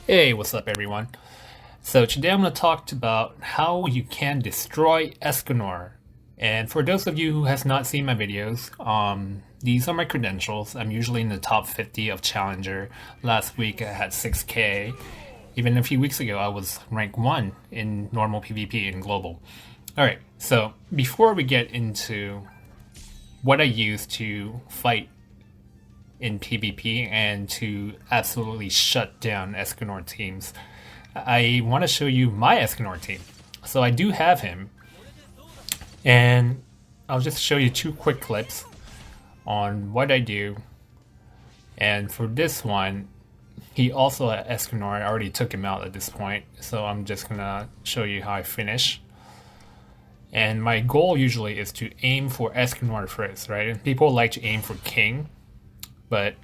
Hey, what's up everyone? So today I'm going to talk about how you can destroy Escanor. And for those of you who has not seen my videos, these are my credentials. I'm usually in the top 50 of Challenger. Last week I had 6k. Even a few weeks ago I was rank 1 in normal PvP in global. Alright, so before we get into what I use to fight in PvP and to absolutely shut down Escanor teams, I want to show you my Escanor team. So I do have him, and I'll just show you two quick clips on what I do. And for this one, he also at Escanor. I already took him out at this point, so I'm just gonna show you how I finish. And my goal usually is to aim for Escanor first, right? And people like to aim for King, but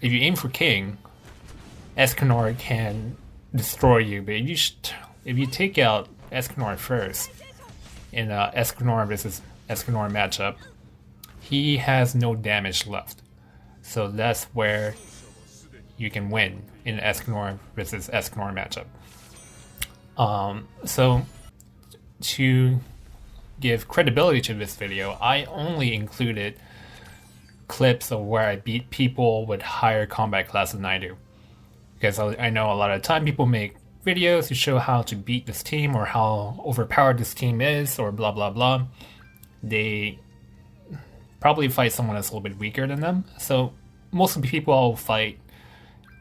if you aim for King, Escanor can destroy you. But if you take out Escanor first in a Escanor versus Escanor matchup, he has no damage left. So that's where you can win in an Escanor versus Escanor matchup. So to give credibility to this video, I only included clips of where I beat people with higher combat class than I do. Because I know a lot of time people make videos to show how to beat this team or how overpowered this team is or blah blah blah. They probably fight someone that's a little bit weaker than them. So most of the people I'll fight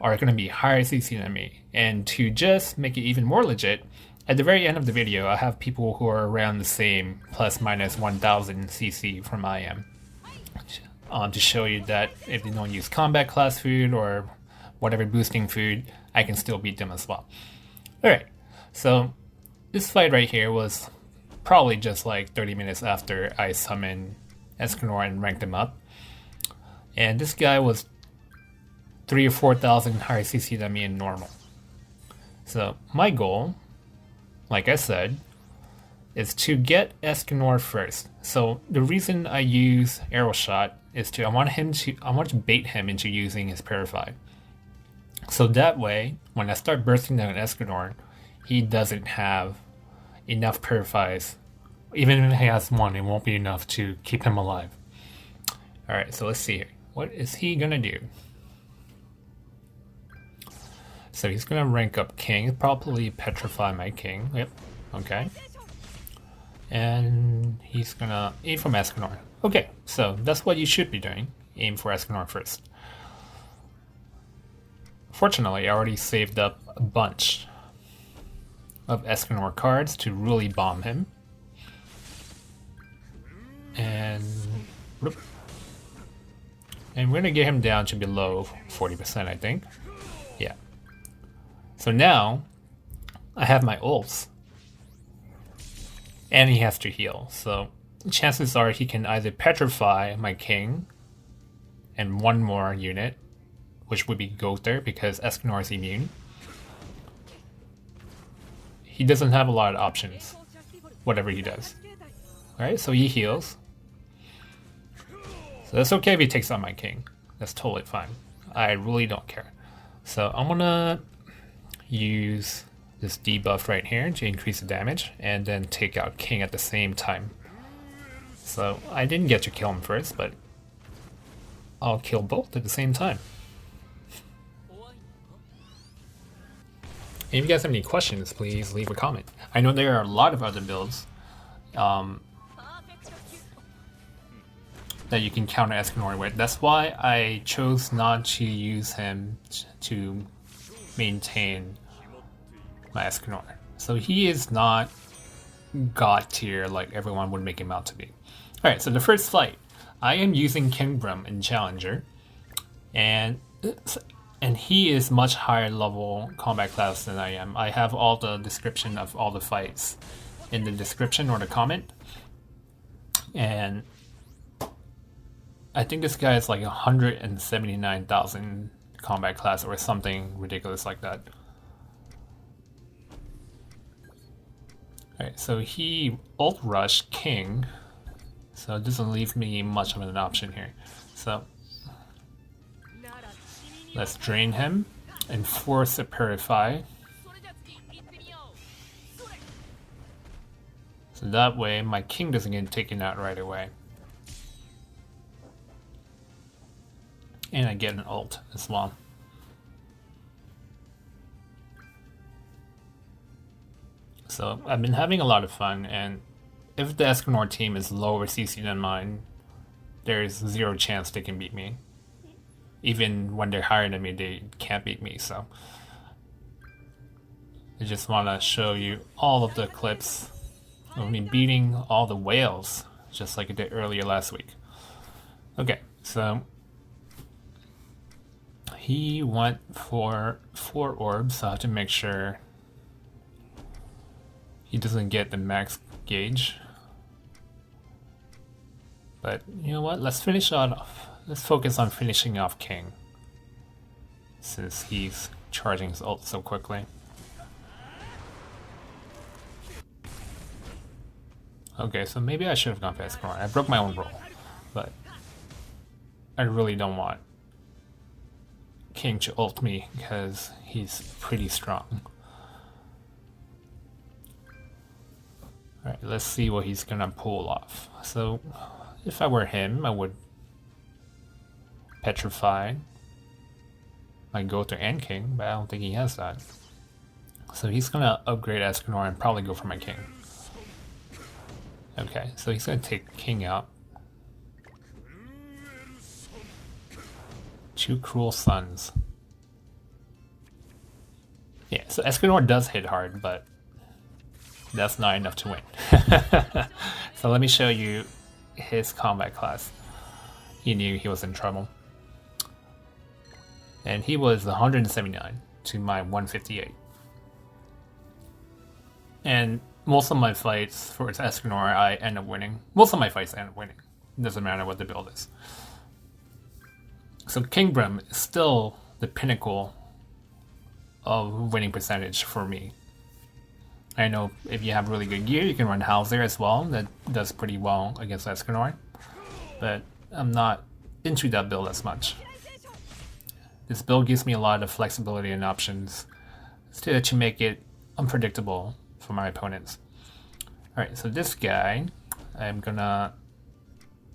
are going to be higher CC than me. And to just make it even more legit, at the very end of the video I have people who are around the same plus minus 1000 CC from I am. To show you that if they don't use combat class food or whatever boosting food, I can still beat them as well. Alright, so this fight right here was probably just like 30 minutes after I summoned Escanor and ranked him up. And this guy was 3,000 or 4,000 higher CC than me in normal. So my goal, like I said, is to get Escanor first. So the reason I use Arrow Shot is I want to bait him into using his Purify. So that way, when I start bursting down Escanor, he doesn't have enough Purifies. Even if he has one, it won't be enough to keep him alive. Alright, so let's see here. What is he gonna do? So he's gonna rank up King, probably petrify my King. Yep, okay. And he's gonna aim from Escanor. Okay, so that's what you should be doing. Aim for Escanor first. Fortunately, I already saved up a bunch of Escanor cards to really bomb him. And we're gonna get him down to below 40%, I think. Yeah. So now I have my ults. And he has to heal, so chances are he can either petrify my King and one more unit, which would be Gowther because Escanor is immune. He doesn't have a lot of options, whatever he does. Alright, so he heals. So that's okay if he takes on my King. That's totally fine. I really don't care. So I'm gonna use this debuff right here to increase the damage and then take out King at the same time. So I didn't get to kill him first, but I'll kill both at the same time. And if you guys have any questions, please leave a comment. I know there are a lot of other builds that you can counter Escanor with. That's why I chose not to use him to maintain my Escanor. So he is not god tier like everyone would make him out to be. Alright, so the first fight, I am using Kingbram in Challenger, and he is much higher level combat class than I am. I have all the description of all the fights in the description or the comment, and I think this guy is like 179,000 combat class or something ridiculous like that. Alright, so he ult rush King, so it doesn't leave me much of an option here. So let's drain him, and force a Purify. So that way my king doesn't get taken out right away. And I get an ult as well. So I've been having a lot of fun, and if the Escanor team is lower CC than mine, there's zero chance they can beat me. Even when they're higher than me, they can't beat me, so I just want to show you all of the clips of me beating all the whales, just like I did earlier last week. Okay, so he went for 4 orbs, so I have to make sure he doesn't get the max gauge. But you know what, let's finish off. Let's focus on finishing off King, since he's charging his ult so quickly. Okay, so maybe I should have gone for Escanor. I broke my own rule, but I really don't want King to ult me because he's pretty strong. Alright, let's see what he's gonna pull off. So, if I were him, I would petrify my Gowther and King, but I don't think he has that. So he's gonna upgrade Escanor and probably go for my King. Okay, so he's gonna take King out. 2 Cruel Suns. Yeah, so Escanor does hit hard, but that's not enough to win. So let me show you his combat class. He knew he was in trouble. And he was 179 to my 158. And most of my fights for Escanor, I end up winning. Most of my fights end up winning. It doesn't matter what the build is. So Kingbram is still the pinnacle of winning percentage for me. I know if you have really good gear, you can run Howzer as well. That does pretty well against Escanor. But I'm not into that build as much. This build gives me a lot of flexibility and options to make it unpredictable for my opponents. Alright, so this guy, I'm gonna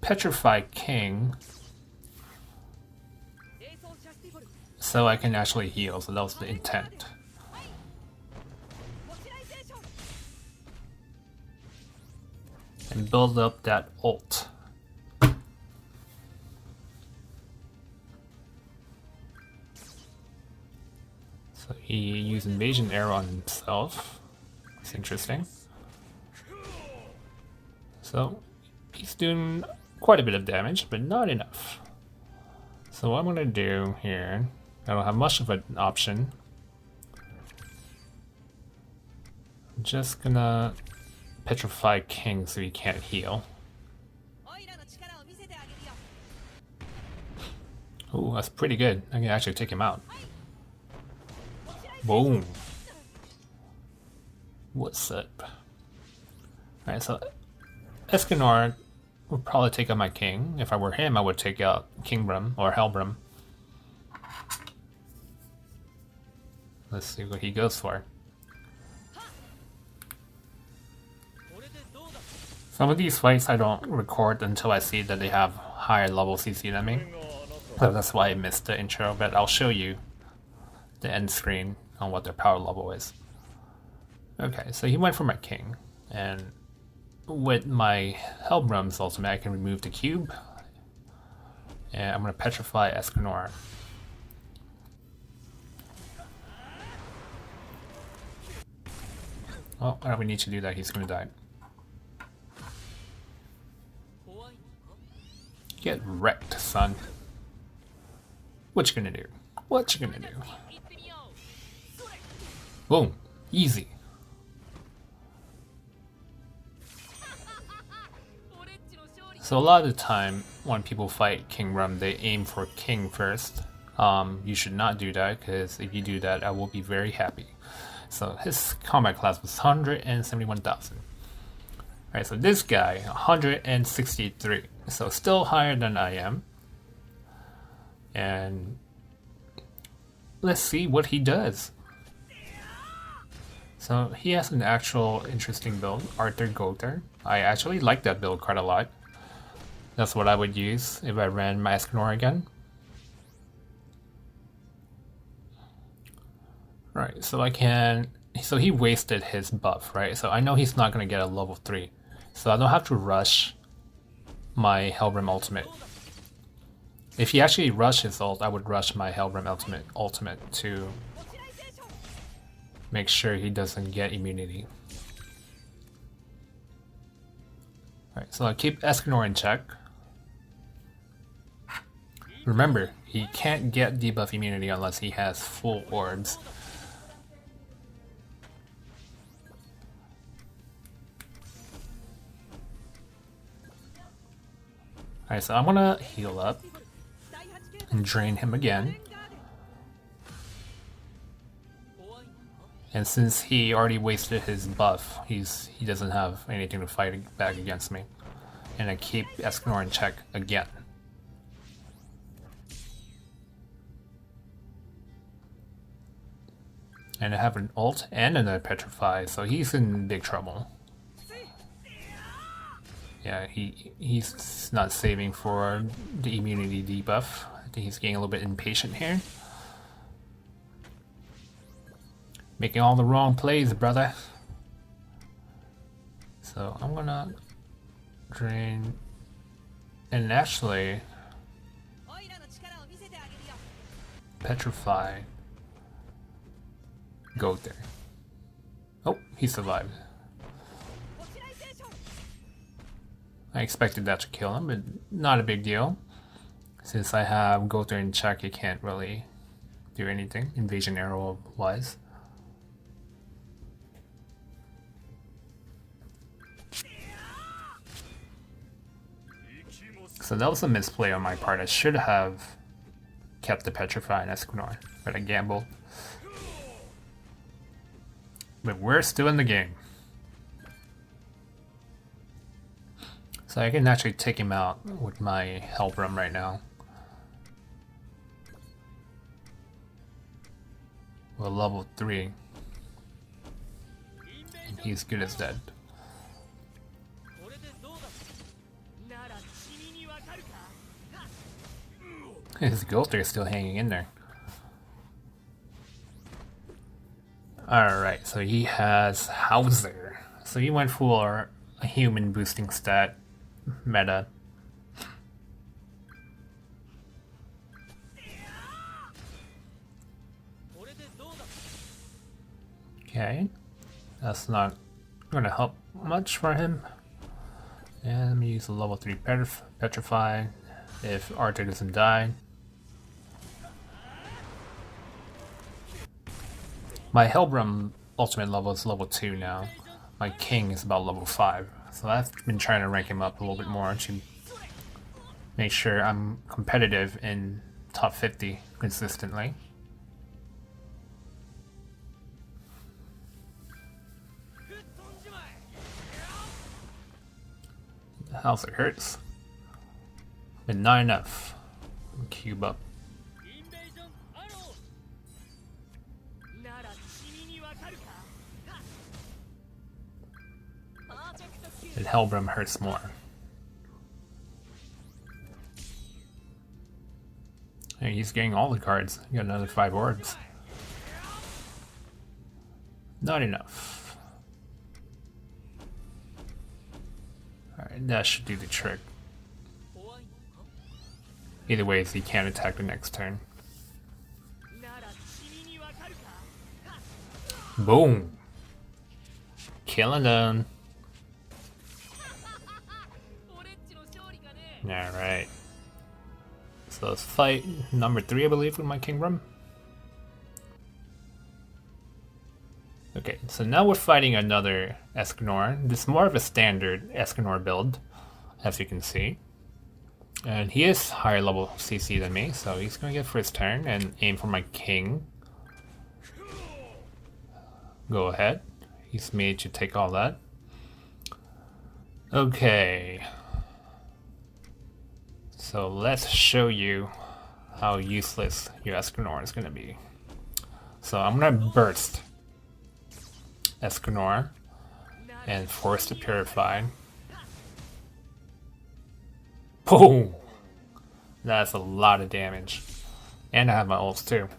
petrify King so I can actually heal, so that was the intent. And build up that ult. So he used Invasion Arrow on himself. It's interesting. So he's doing quite a bit of damage, but not enough. So what I'm gonna do here, I don't have much of an option. I'm just gonna petrify King so he can't heal. Ooh, that's pretty good. I can actually take him out. Boom. What's up? Alright, so Escanor would probably take out my King. If I were him, I would take out Kingbram or Hellbram. Let's see what he goes for. Some of these fights I don't record until I see that they have higher level CC than me. So that's why I missed the intro, but I'll show you the end screen on what their power level is. Okay, so he went for my King, and with my Hellbram's ultimate I can remove the cube, and I'm going to petrify Escanor. Oh, I don't need to do that, he's going to die. Get wrecked, son. What you gonna do? What you gonna do? Boom. Easy. So a lot of the time when people fight Kingbram, they aim for King first. You should not do that, because if you do that, I will be very happy. So his combat class was 171,000. Alright, so this guy, 163. So still higher than I am. And let's see what he does. So he has an actual interesting build, Arthur Gowther. I actually like that build quite a lot. That's what I would use if I ran my Escanor again. Right, so I can... So he wasted his buff, right? So I know he's not going to get a level 3. So I don't have to rush my Helbram ultimate. If he actually rushed his ult, I would rush my Helbram ultimate to make sure he doesn't get immunity. Alright, so I'll keep Escanor in check. Remember, he can't get debuff immunity unless he has full orbs. Alright, so I'm gonna heal up and drain him again. And since he already wasted his buff, he doesn't have anything to fight back against me. And I keep Escanor in check again. And I have an ult and another Petrify, so he's in big trouble. Yeah, he's not saving for the immunity debuff. I think he's getting a little bit impatient here. Making all the wrong plays, brother. So I'm gonna drain and actually Petrify Gowther. Oh, he survived. I expected that to kill him, but not a big deal. Since I have Gowther in check, he can't really do anything, invasion arrow wise. So that was a misplay on my part. I should have kept the Petrify and Escanor, but I gambled. But we're still in the game. So I can actually take him out with my Helbram right now. We're level 3. And he's good as dead. His Gowther is still hanging in there. Alright, so he has Howzer. So he went for a human boosting stat meta. Okay, that's not gonna help much for him. And let me use a level 3 Petrify if Arthur doesn't die. My Helbram ultimate level is level 2 now. My King is about level 5. So I've been trying to rank him up a little bit more to make sure I'm competitive in top 50 consistently. Howzer hurts. But not enough. Cube up. And Helbram hurts more. Hey, he's getting all the cards. He got another 5 orbs. Not enough. Alright, that should do the trick. Either way, he can't attack the next turn. Boom! Killing them. Alright. So let's fight number 3, I believe, with my Kingbram. Okay, so now we're fighting another Escanor. This is more of a standard Escanor build, as you can see. And he is higher level CC than me, so he's gonna get first turn and aim for my King. Go ahead. He's made to take all that. Okay. So let's show you how useless your Escanor is gonna be. So I'm gonna burst Escanor and force to purify. Boom! That's a lot of damage. And I have my ults too.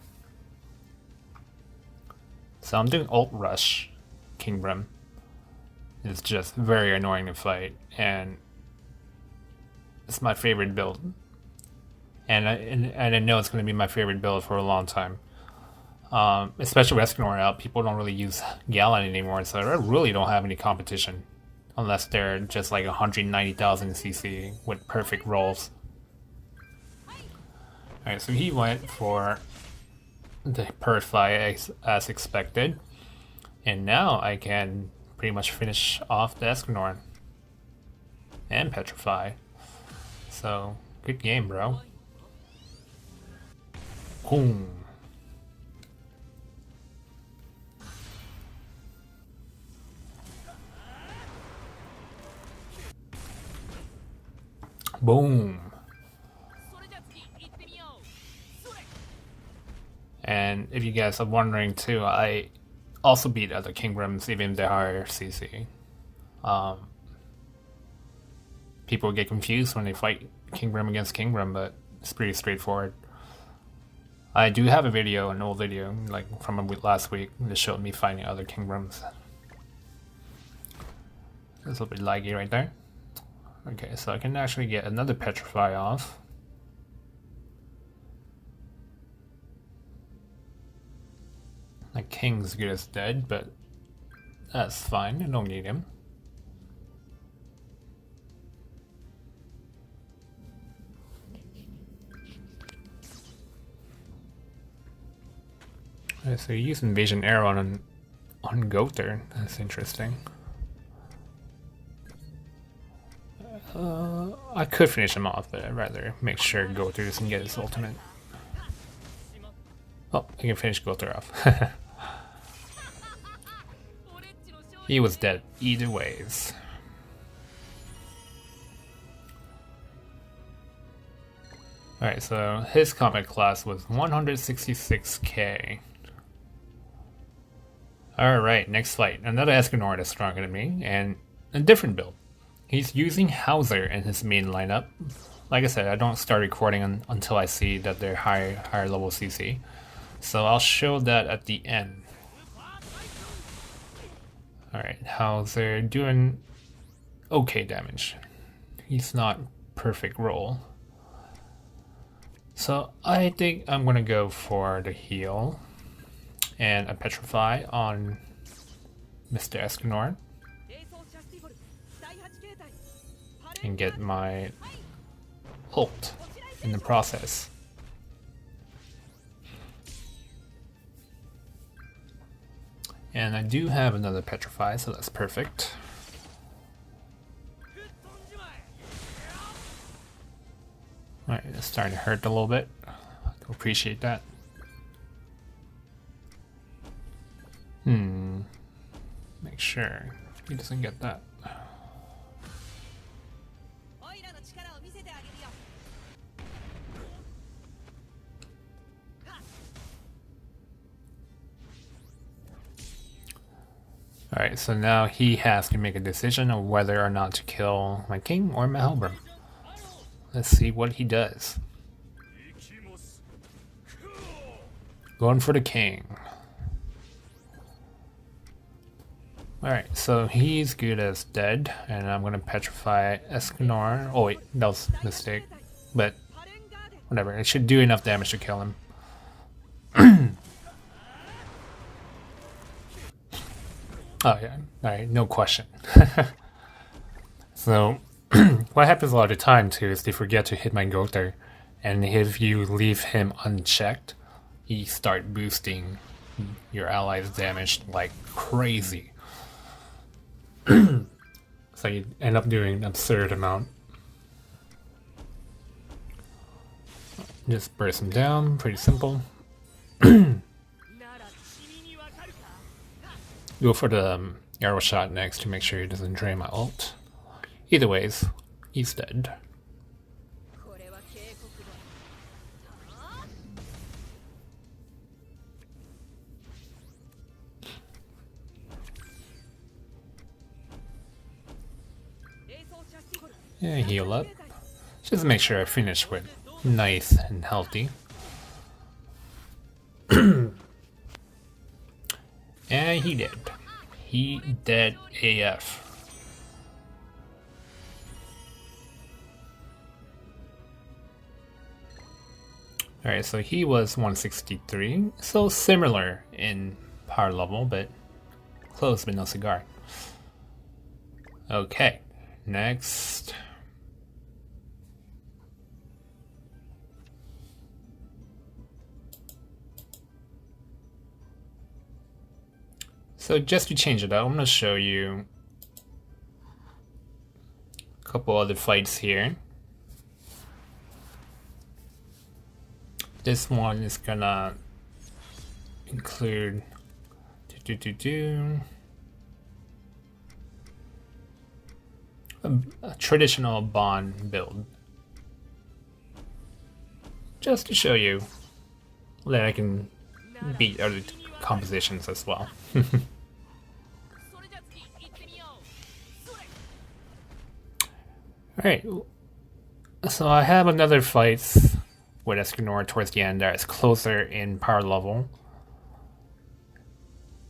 So I'm doing ult rush Kingbram. It's just very annoying to fight, and it's my favorite build. And I know it's going to be my favorite build for a long time. Especially with Escanor out, people don't really use Gallon anymore, so I really don't have any competition. Unless they're just like 190,000 CC with perfect rolls. Alright, so he went for the Purify as expected. And now I can pretty much finish off the Escanor. And Petrify. So, good game, bro. Boom. Boom. And if you guys are wondering too, I also beat other Kingbrams even if they're higher CC. People get confused when they fight Kingbram against Kingbram, but it's pretty straightforward. I do have a video, an old video, like from last week, that showed me fighting other Kingbrams. It's a little bit laggy right there. Okay, so I can actually get another Petrify off. My king's good as dead, but that's fine. I don't need him. Okay, so you use Invasion Arrow on Gowther. That's interesting. I could finish him off, but I'd rather make sure Gowther doesn't get his ultimate. Oh, I can finish Gowther off. He was dead either ways. Alright, so his combat class was 166k. Alright, next fight. Another Escanor that's stronger than me, and a different build. He's using Howzer in his main lineup. Like I said, I don't start recording until I see that they're higher level CC. So I'll show that at the end. Alright, Howzer doing okay damage. He's not perfect roll. So I think I'm gonna go for the heal and a Petrify on Mr. Escanor. And get my ult in the process. And I do have another Petrify, so that's perfect. Alright, it's starting to hurt a little bit. I appreciate that. Make sure he doesn't get that. Alright, so now he has to make a decision of whether or not to kill my king or my Halberd. Let's see what he does. Going for the king. Alright, so he's good as dead, and I'm gonna Petrify Escanor. Oh wait, that was a mistake. But whatever, it should do enough damage to kill him. Oh yeah, alright, no question. So, what happens a lot of the time too is they forget to hit my Gowther, and if you leave him unchecked, he start boosting your allies' damage like crazy. So you end up doing an absurd amount. Just burst him down, pretty simple. Go for the arrow shot next to make sure he doesn't drain my ult. Either ways, he's dead. And heal up. Just make sure I finish with nice and healthy. And he did. He dead AF. Alright, so he was 163, so similar in power level, but close but no cigar. Okay, next. So just to change it up, I'm going to show you a couple other fights here. This one is gonna include a traditional bond build. Just to show you that I can beat other compositions as well. Alright, so I have another fight with Escanor towards the end that is closer in power level.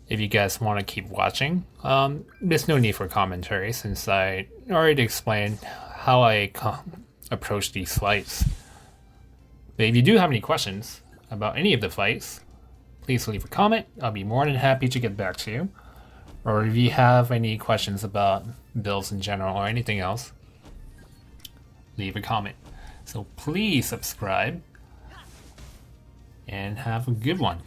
If you guys want to keep watching, there's no need for commentary since I already explained how I approach these fights. But if you do have any questions about any of the fights, please leave a comment. I'll be more than happy to get back to you. Or if you have any questions about builds in general or anything else, leave a comment. So please subscribe and have a good one.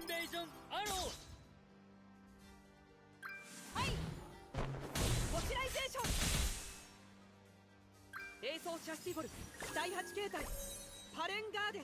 ンベージョンアロー。はい、ポチライゼーション。エーソーチャスティボル第8形態パレンガーデン。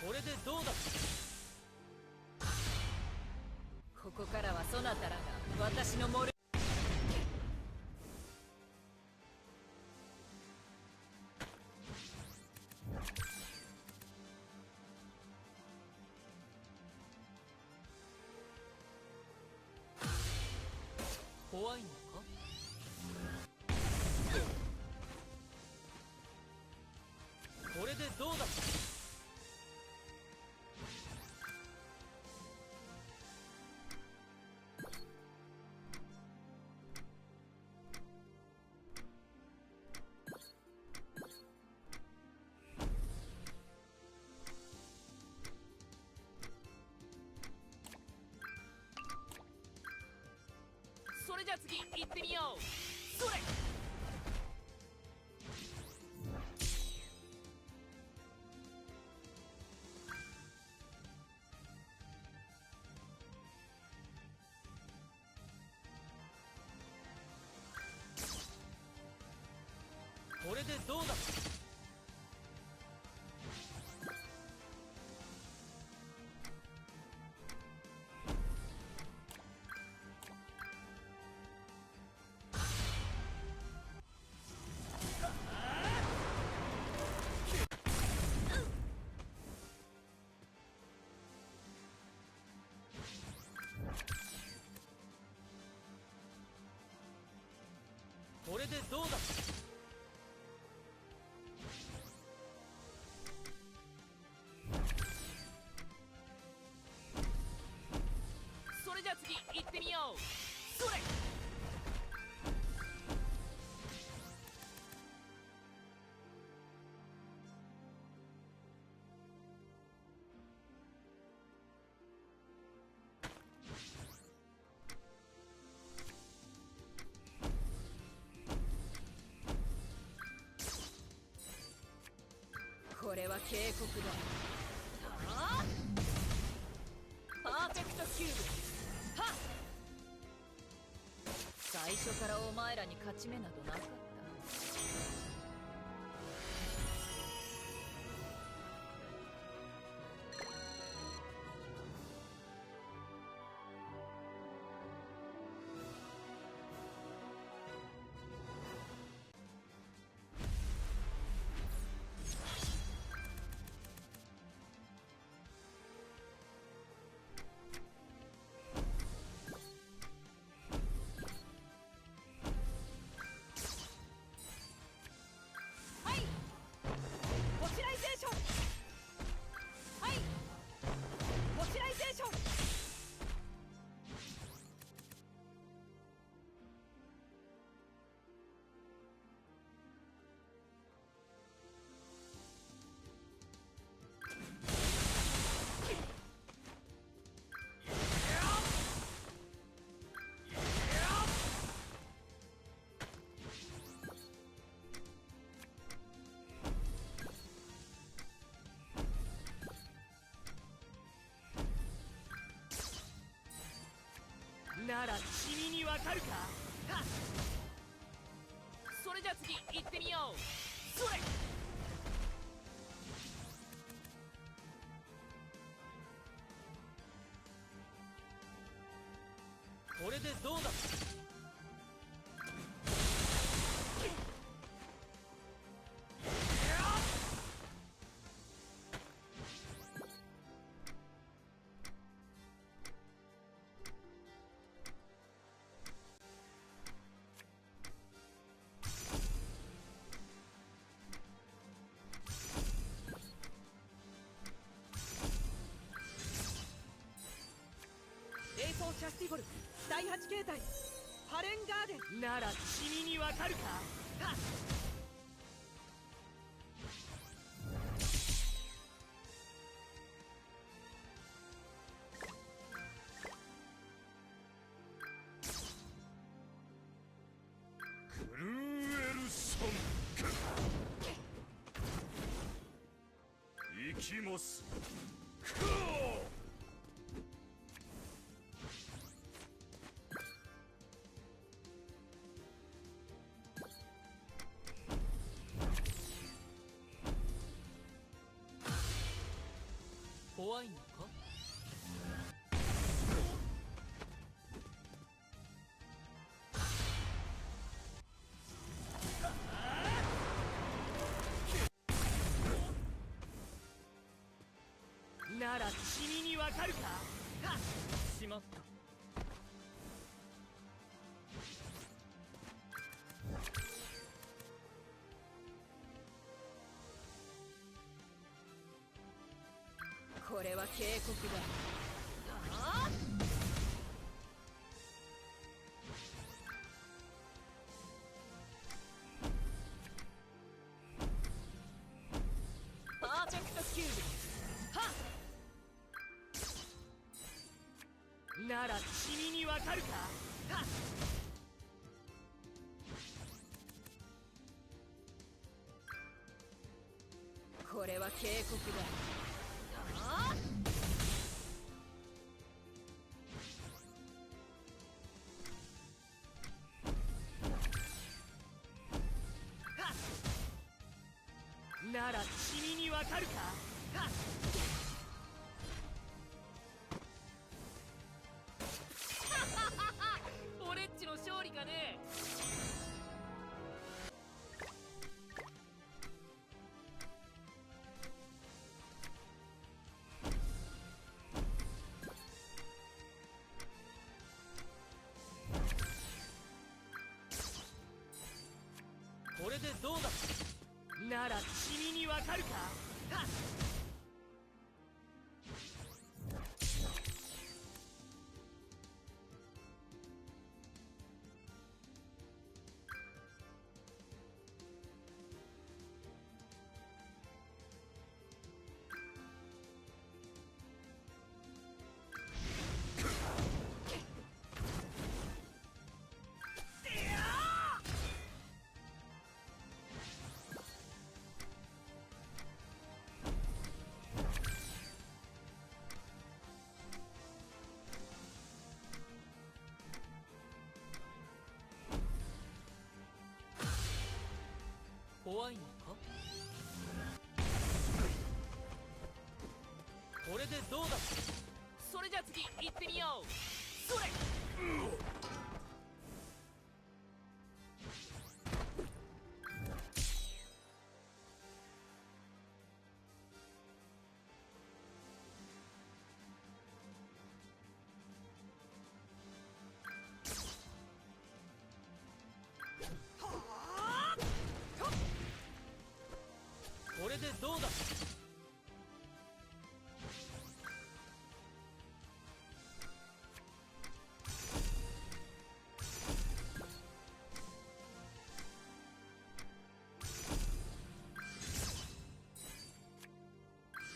これでどうだ。ここからはそなたらが私のモル。怖いのか。これでどうだ。それじゃ次行ってみよう。それ。これでどうだ。これでどうだ。それじゃ次行ってみよう。それ。これは警告だ。ああ、パーフェクトキューブ。はっ。最初からお前らに勝ち目などなかった。なら君にわかるか。はっ。それじゃ次行ってみよう。それ。これでどうだ。エーソーチャスティボル第8形態パレンガーデン。なら君にわかるか。はっ。もす。怖いのか？なら君にわかるか？はっ、しまった。これは警告だ。あパーフェクトキューブ。はっ、なら君にわかるか？はっ、これは警告だ。あなら君にわかるか？はっ、俺っちの勝利かね。これでどうだ？なら君にわかるか？はっ、怖いのか？これでどうだ？それじゃ次行ってみよう。それ。これでどうだ？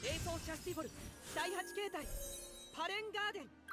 冷凍シャスティボル第8形態パレンガーデン。